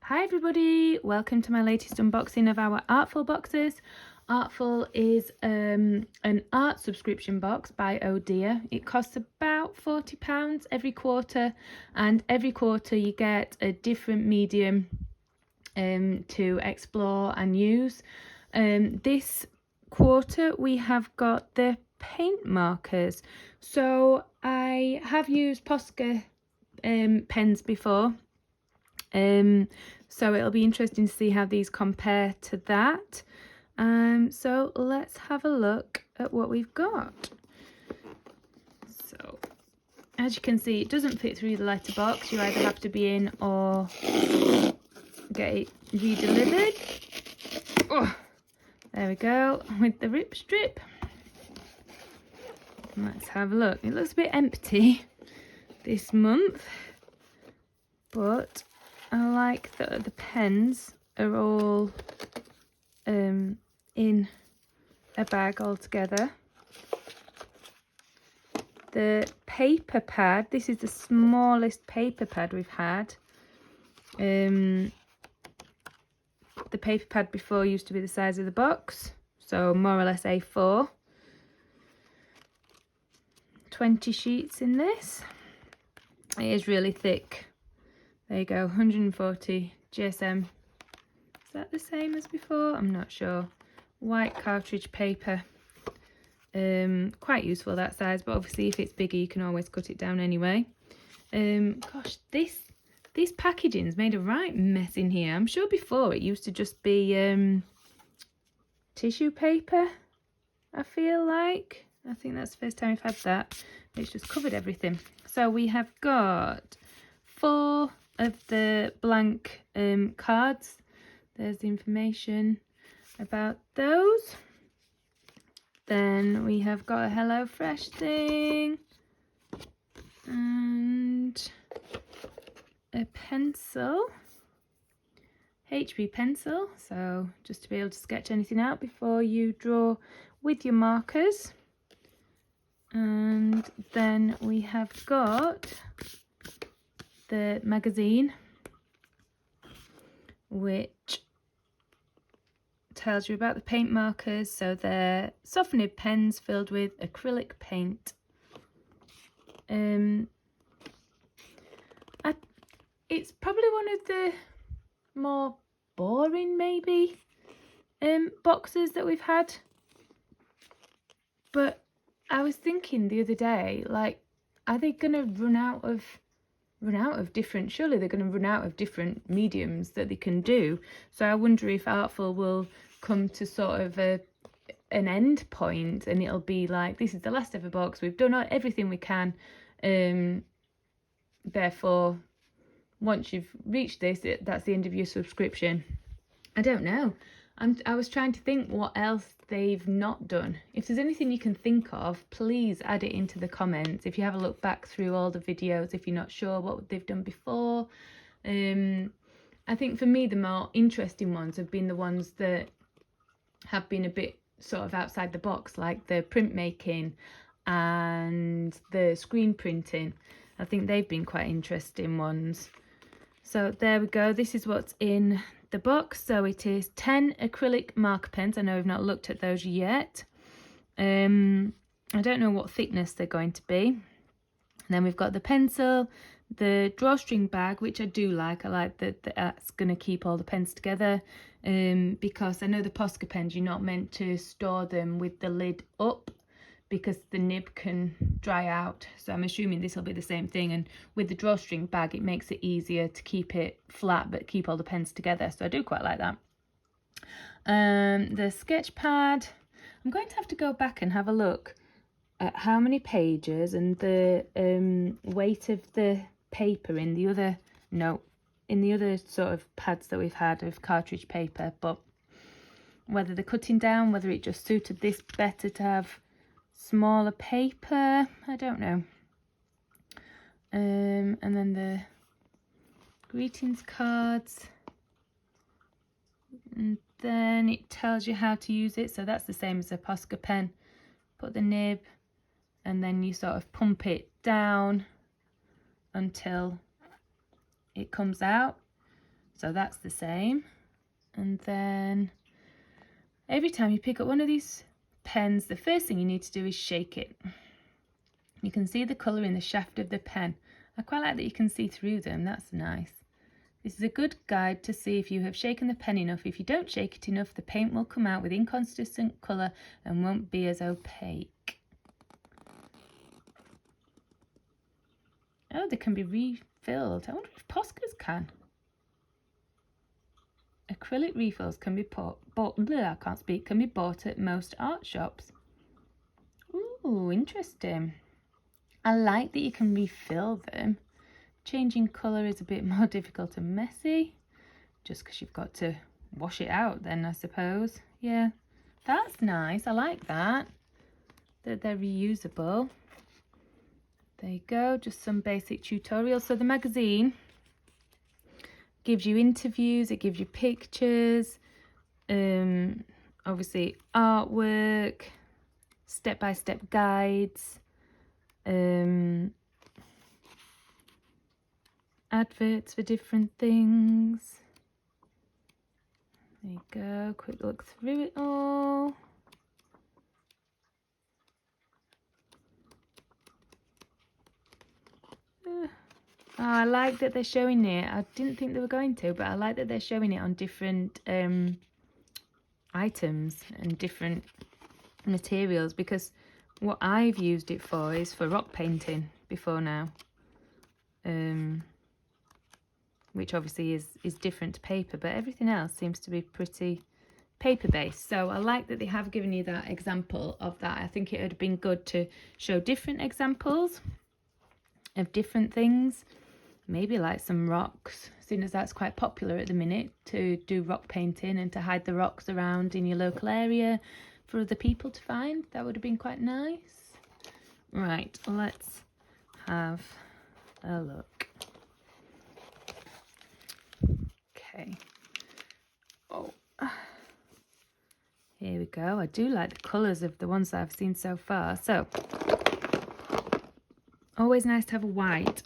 Hi everybody, welcome to my latest unboxing of our Artful boxes. Artful is an art subscription box by Oh Dear. It costs about £40 every quarter, and every quarter you get a different medium to explore and use. This quarter we have got the paint markers. So I have used Posca pens before. So it'll be interesting to see how these compare to that. So let's have a look at what we've got. So as you can see, it doesn't fit through the letterbox. You either have to be in or get it re-delivered. Oh, there we go, with the rip strip. Let's have a look. It looks a bit empty this month, but I like that the pens are all in a bag all together. The paper pad, this is the smallest paper pad we've had. The paper pad before used to be the size of the box, so more or less A4. 20 sheets in this. It is really thick. There you go, 140 GSM. Is that the same as before? I'm not sure. White cartridge paper. Quite useful that size, but obviously if it's bigger you can always cut it down anyway. Gosh, this packaging's made a right mess in here. I'm sure before it used to just be tissue paper, I feel like. I think that's the first time we've had that. It's just covered everything. So we have got 4 of the blank cards. There's the information about those. Then we have got a Hello Fresh thing and a pencil, HB pencil, so just to be able to sketch anything out before you draw with your markers. And then we have got the magazine, which tells you about the paint markers. So they're soft nib pens filled with acrylic paint. It's probably one of the more boring maybe boxes that we've had, but I was thinking the other day, like, are they gonna run out of different, surely they're going to run out of different mediums that they can do. So I wonder if Artful will come to sort of an end point, and it'll be like, this is the last ever box, we've done everything we can, therefore once you've reached this, that's the end of your subscription. I don't know. I was trying to think what else they've not done. If there's anything you can think of, please add it into the comments. If you have a look back through all the videos, if you're not sure what they've done before. I think for me the more interesting ones have been the ones that have been a bit sort of outside the box, like the printmaking and the screen printing. I think they've been quite interesting ones. So there we go, this is what's in the box. So it is 10 acrylic marker pens. I know we've not looked at those yet. I don't know what thickness they're going to be. And then we've got the pencil, the drawstring bag, which I do like. I like that that's going to keep all the pens together, because I know the Posca pens, you're not meant to store them with the lid up because the nib can dry out. So I'm assuming this will be the same thing, and with the drawstring bag it makes it easier to keep it flat but keep all the pens together, so I do quite like that. The sketch pad, I'm going to have to go back and have a look at how many pages and the weight of the paper in the other sort of pads that we've had of cartridge paper, but whether they're cutting down, whether it just suited this better to have smaller paper, I don't know. And then the greetings cards, and then it tells you how to use it. So that's the same as a Posca pen. Put the nib and then you sort of pump it down until it comes out. So that's the same. And then every time you pick up one of these pens, the first thing you need to do is shake it. You can see the colour in the shaft of the pen. I quite like that you can see through them, that's nice. This is a good guide to see if you have shaken the pen enough. If you don't shake it enough, the paint will come out with inconsistent colour and won't be as opaque. Oh, they can be refilled. I wonder if Poscas can. Acrylic refills can be can be bought at most art shops. Ooh, interesting. I like that you can refill them. Changing colour is a bit more difficult and messy, just because you've got to wash it out then, I suppose. Yeah, that's nice. I like that they're reusable. There you go, just some basic tutorials. So the magazine gives you interviews, it gives you pictures, obviously artwork, step-by-step guides, adverts for different things. There you go, quick look through it all. Oh, I like that they're showing it. I didn't think they were going to, but I like that they're showing it on different items and different materials, because what I've used it for is for rock painting before now. Which obviously is different to paper, but everything else seems to be pretty paper based. So I like that they have given you that example of that. I think it would have been good to show different examples of different things, maybe like some rocks, seeing as that's quite popular at the minute to do rock painting and to hide the rocks around in your local area for other people to find. That would have been quite nice. Right, let's have a look. Okay. Oh, here we go. I do like the colours of the ones that I've seen so far. So, always nice to have a white,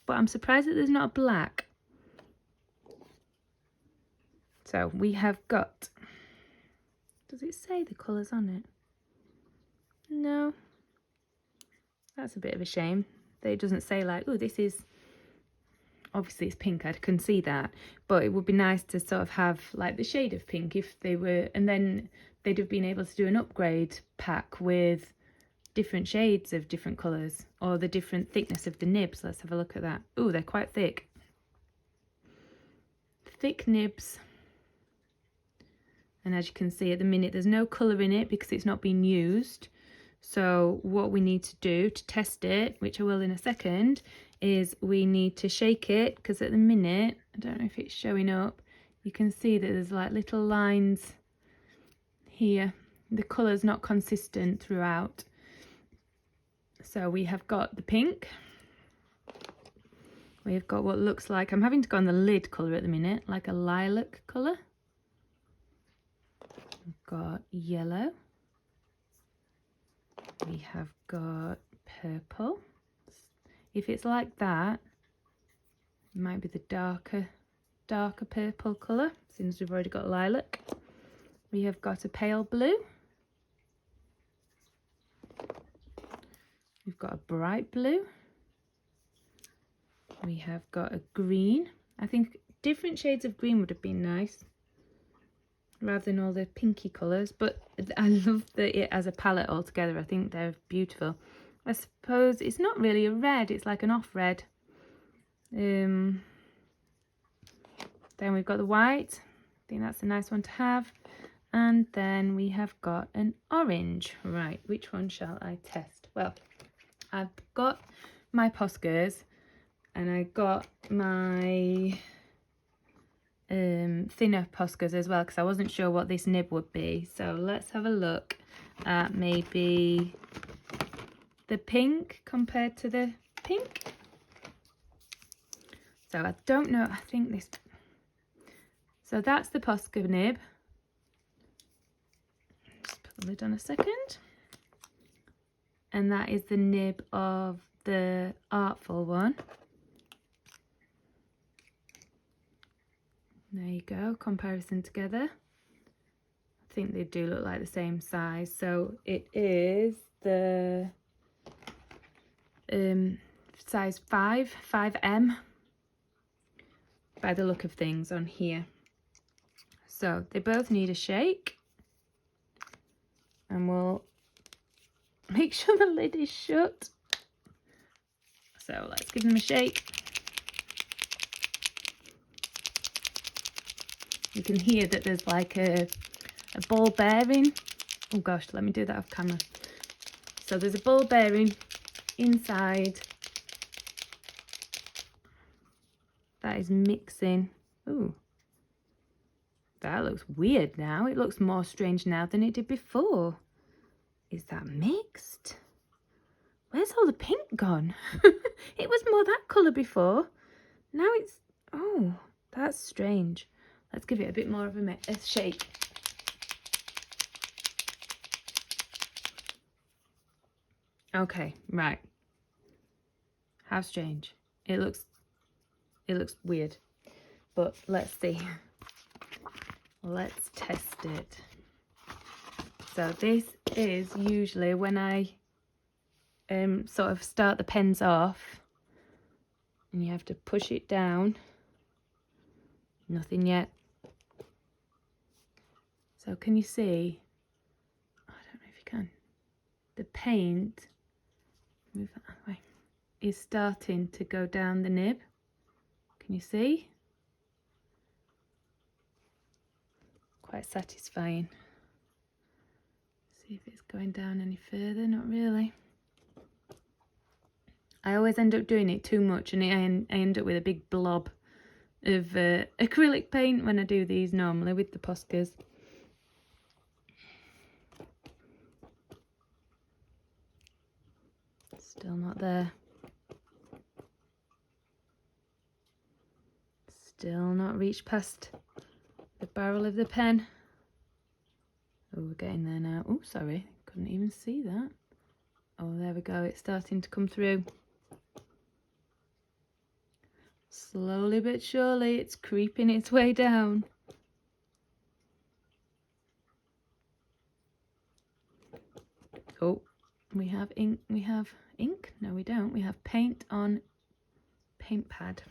but I'm surprised that there's not a black. So we have got, does it say the colours on it? No. That's a bit of a shame that it doesn't say like, oh, this is, obviously it's pink, I can see that, but it would be nice to sort of have like the shade of pink if they were, and then they'd have been able to do an upgrade pack with different shades of different colours, or the different thickness of the nibs. Let's have a look at that. Oh, they're quite thick. Thick nibs. And as you can see at the minute, there's no colour in it because it's not been used. So what we need to do to test it, which I will in a second, is we need to shake it, because at the minute, I don't know if it's showing up, you can see that there's like little lines here. The colour's not consistent throughout. So we have got the pink. We've got what looks like, I'm having to go on the lid colour at the minute, like a lilac colour. We've got yellow. We have got purple. If it's like that, it might be the darker purple colour, since we've already got lilac. We have got a pale blue. We've got a bright blue. We have got a green. I think different shades of green would have been nice, rather than all the pinky colours, but I love it as a palette altogether. I think they're beautiful. I suppose it's not really a red, it's like an off red. Then we've got the white. I think that's a nice one to have. And then we have got an orange. Right, which one shall I test? Well, I've got my Poscas and I got my thinner Poscas as well, because I wasn't sure what this nib would be. So let's have a look at maybe the pink compared to the pink. So I don't know, I think this, so that's the Posca nib. Just put the lid on a second. And that is the nib of the Artful one. There you go, comparison together. I think they do look like the same size. So it is the size 5M by the look of things on here. So they both need a shake, and we'll make sure the lid is shut. So let's give them a shake. You can hear that there's like a ball bearing. Oh gosh, let me do that off camera. So there's a ball bearing inside that is mixing. Ooh, that looks weird now. It looks more strange now than it did before. Is that mixed? Where's all the pink gone? It was more that colour before. Now it's, oh, that's strange. Let's give it a bit more of a shake. Okay, right. How strange. It looks weird. But let's see. Let's test it. So this is usually when I sort of start the pens off, and you have to push it down. Nothing yet. So can you see? I don't know if you can. The paint, move that way, is starting to go down the nib. Can you see? Quite satisfying. See if it's going down any further. Not really. I always end up doing it too much, and I end up with a big blob of acrylic paint when I do these normally with the Poscas. Still not there. Still not reached past the barrel of the pen. Oh, we're getting there now. Oh, sorry, couldn't even see that. Oh, there we go, it's starting to come through. Slowly but surely, it's creeping its way down. Oh, we have ink. We have ink? No, we don't. We have paint on paint pad.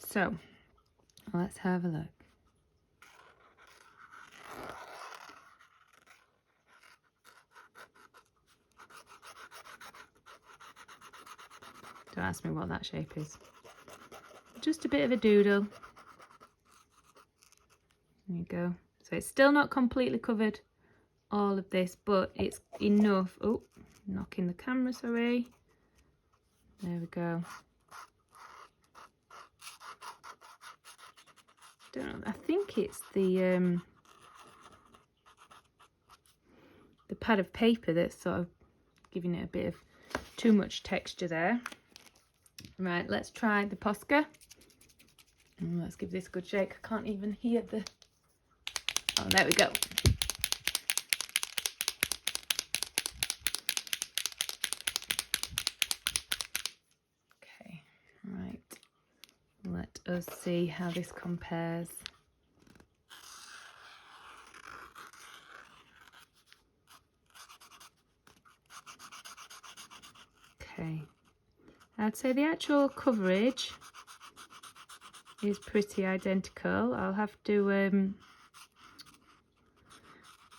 So, let's have a look. Don't ask me what that shape is. Just a bit of a doodle. There you go. So it's still not completely covered all of this, but it's enough. Oh, knocking the camera, sorry. There we go. Don't know, I think it's the pad of paper that's sort of giving it a bit of too much texture there. Right, let's try the Posca. Let's give this a good shake. I can't even hear the... Oh, there we go. Okay, right. Let us see how this compares. Okay. I'd say the actual coverage is pretty identical. I'll have to,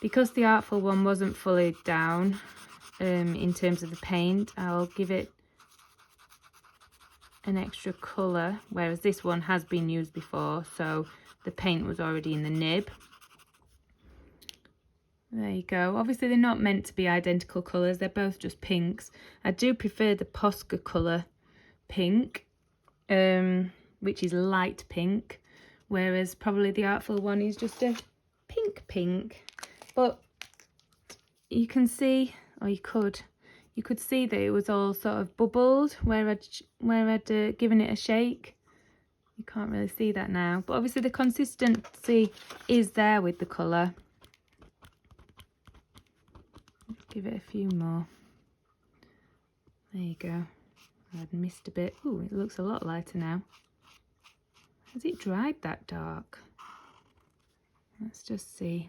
because the Artful one wasn't fully down in terms of the paint, I'll give it an extra colour, whereas this one has been used before, so the paint was already in the nib. There you go. Obviously they're not meant to be identical colours, they're both just pinks. I do prefer the Posca colour pink, which is light pink, whereas probably the Artful one is just a pink. But you can see, or you could see that it was all sort of bubbled where I'd given it a shake. You can't really see that now, but obviously the consistency is there with the colour. Give it a few more. There you go. I'd missed a bit. Ooh, it looks a lot lighter now. Has it dried that dark? Let's just see.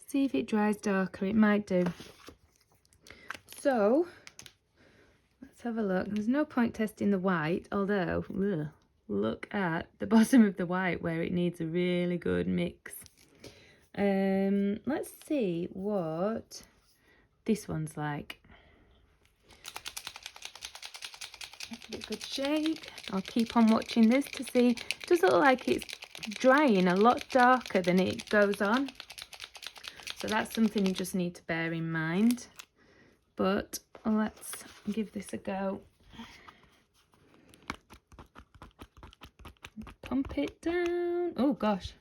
See if it dries darker. It might do. So, let's have a look. There's no point testing the white, although, ugh, look at the bottom of the white where it needs a really good mix. Let's see what this one's like. Give it a good shake. I'll keep on watching this to see. It does look like it's drying a lot darker than it goes on. So that's something you just need to bear in mind. But let's give this a go. Pump it down. Oh gosh.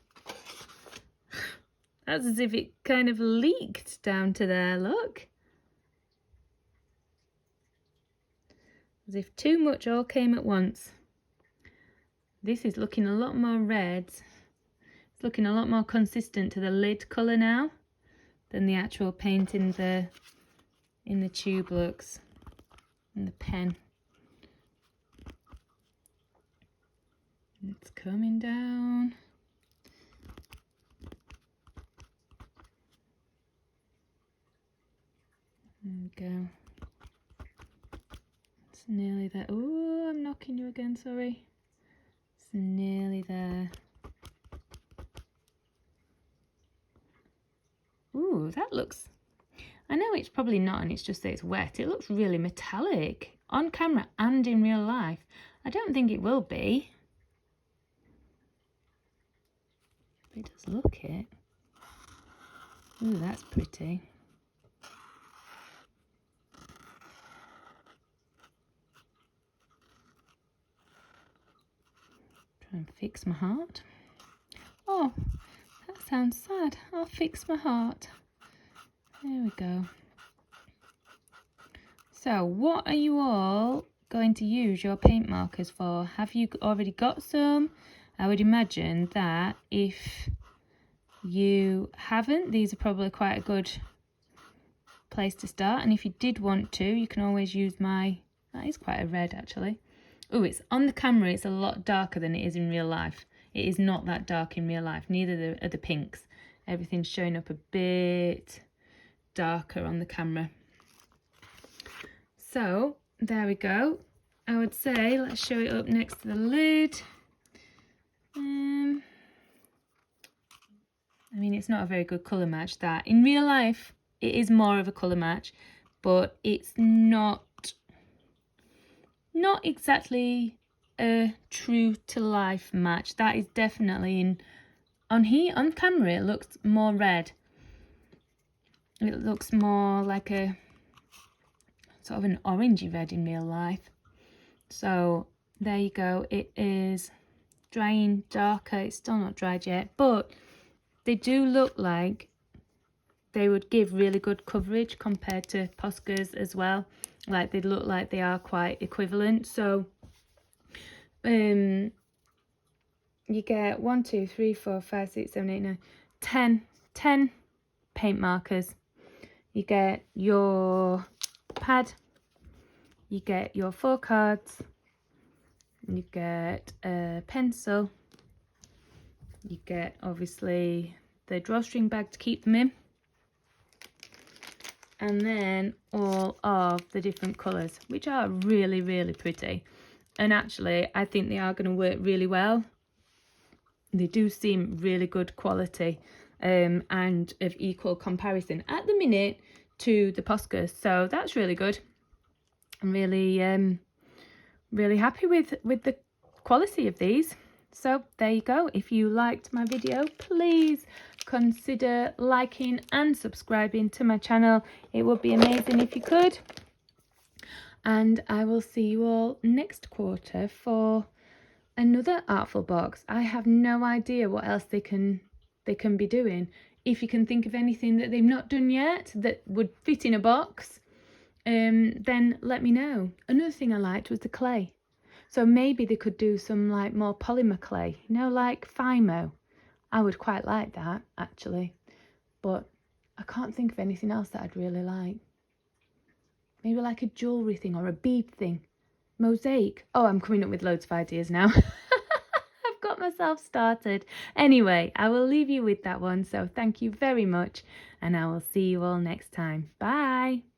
That's as if it kind of leaked down to there, look. As if too much all came at once. This is looking a lot more red. It's looking a lot more consistent to the lid colour now than the actual paint in the tube looks, in the pen. It's coming down. There we go. It's nearly there. Oh, I'm knocking you again, sorry. It's nearly there. Ooh, that looks... I know it's probably not, and it's just that it's wet. It looks really metallic on camera and in real life. I don't think it will be. But it does look it. Ooh, that's pretty. Try and fix my heart. Oh, that sounds sad. I'll fix my heart. There we go. So, what are you all going to use your paint markers for? Have you already got some? I would imagine that if you haven't, these are probably quite a good place to start. And if you did want to, you can always use my... That is quite a red, actually. Oh, it's on the camera, it's a lot darker than it is in real life. It is not that dark in real life. Neither are the pinks. Everything's showing up a bit darker on the camera. So there we go. I would say let's show it up next to the lid. I mean, it's not a very good colour match, that. In real life it is more of a colour match, but it's not exactly a true to life match. That is definitely on camera it looks more red. It looks more like a sort of an orangey red in real life. So there you go. It is drying darker. It's still not dried yet, but they do look like they would give really good coverage compared to Posca's as well. Like they look like they are quite equivalent. So you get 1, 2, 3, 4, 5, 6, 7, 8, 9, 10 paint markers. You get your pad, you get your 4 cards, you get a pencil, you get obviously the drawstring bag to keep them in, and then all of the different colours, which are really, really pretty. And actually, I think they are going to work really well. They do seem really good quality and of equal comparison at the minute to the Posca's. So that's really good. I'm really, really happy with the quality of these. So there you go. If you liked my video, please consider liking and subscribing to my channel. It would be amazing if you could. And I will see you all next quarter for another Artful box. I have no idea what else they can be doing. If you can think of anything that they've not done yet that would fit in a box, then let me know. Another thing I liked was the clay. So maybe they could do some like more polymer clay, you know, like Fimo. I would quite like that actually, but I can't think of anything else that I'd really like. Maybe like a jewellery thing or a bead thing. Mosaic. Oh, I'm coming up with loads of ideas now. I've myself started. Anyway, I will leave you with that one. So thank you very much, and I will see you all next time. Bye.